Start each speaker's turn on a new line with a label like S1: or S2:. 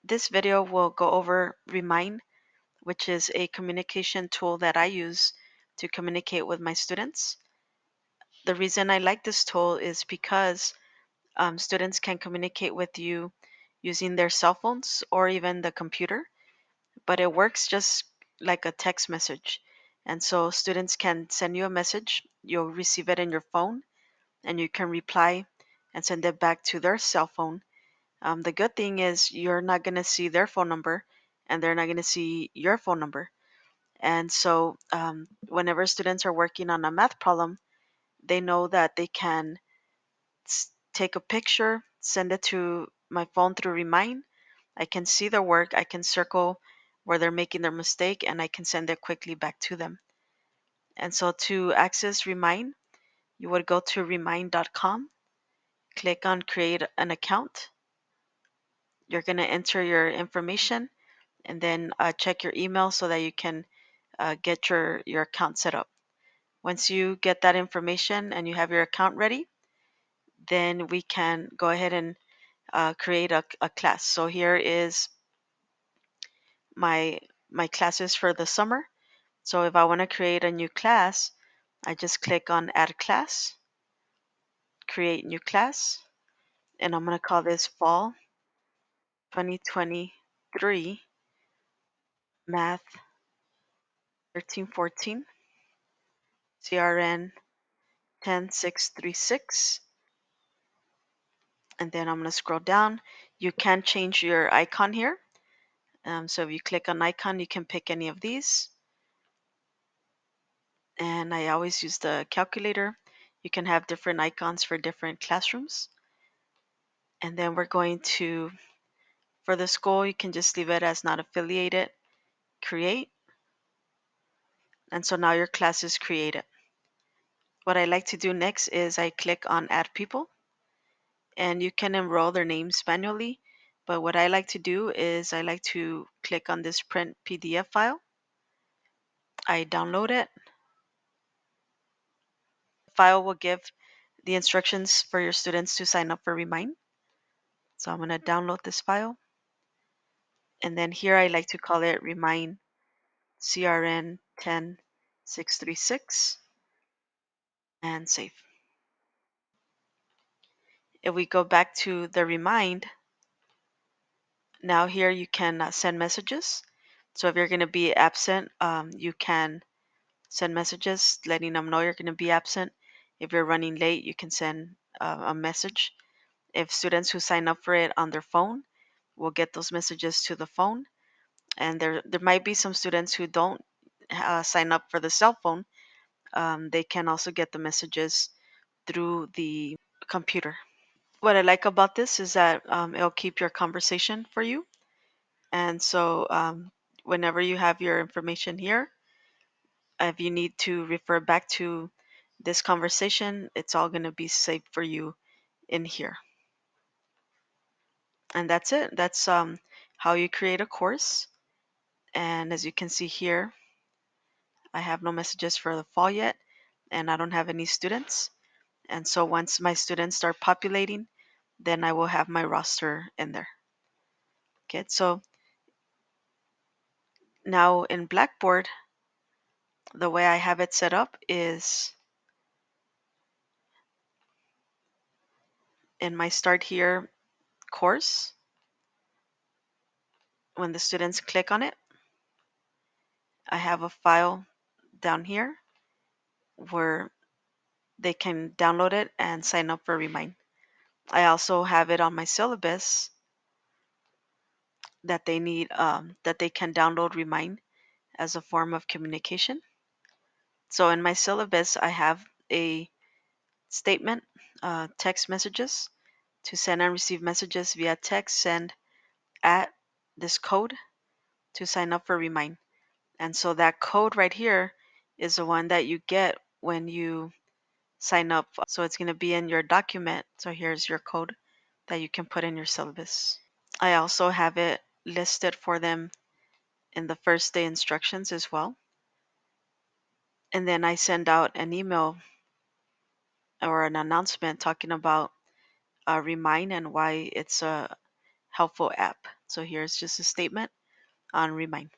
S1: This video will go over Remind, which is a communication tool that I use to communicate with my students. The reason I like this tool is because students can communicate with you using their cell phones or even the computer, but it works just like a text message. And so students can send you a message, you'll receive it in your phone, and you can reply and send it back to their cell phone. The good thing is you're not going to see their phone number and they're not going to see your phone number. And so whenever students are working on a math problem, they know that they can take a picture, send it to my phone through Remind. I can see their work, I can circle where they're making their mistake, and I can send it quickly back to them. And so to access Remind, you would go to remind.com, click on create an account. You're going to enter your information and then check your email so that you can get your account set up. Once you get that information and you have your account ready, then we can go ahead and create a class. So here is my classes for the summer. So if I want to create a new class, I just click on add class, create new class, and I'm going to call this fall 2023 math 1314 CRN 10636. And then I'm going to scroll down. You can change your icon here. So if you click on icon, you can pick any of these. And I always use the calculator. You can have different icons for different classrooms. And then we're going to, for the school, you can just leave it as not affiliated, create. And so now your class is created. What I like to do next is I click on add people, and you can enroll their names manually. But what I like to do is I like to click on this print PDF file. I download it. The file will give the instructions for your students to sign up for Remind. So I'm going to download this file. And then here I like to call it Remind CRN 10636 and save. If we go back to the Remind, now here you can send messages. So if you're going to be absent, you can send messages letting them know you're going to be absent. If you're running late, you can send a message. If students who sign up for it on their phone will get those messages to the phone, and there might be some students who don't sign up for the cell phone, they can also get the messages through the computer. What I like about this is that it'll keep your conversation for you. And so whenever you have your information here, if you need to refer back to this conversation, it's all going to be saved for you in here. And that's it. That's how you create a course. And as you can see here, I have no messages for the fall yet, and I don't have any students. And so once my students start populating, then I will have my roster in there. Okay, so now in Blackboard, the way I have it set up is in my Start Here course. When the students click on it, I have a file down here where they can download it and sign up for Remind. I also have it on my syllabus that they need that they can download Remind as a form of communication. So in my syllabus, I have a statement, text messages to send and receive messages via text. Send at this code to sign up for Remind. And so that code right here is the one that you get when you sign up. So it's going to be in your document. So here's your code that you can put in your syllabus. I also have it listed for them in the first day instructions as well. And then I send out an email or an announcement talking about Remind and why it's a helpful app. So here's just a statement on Remind.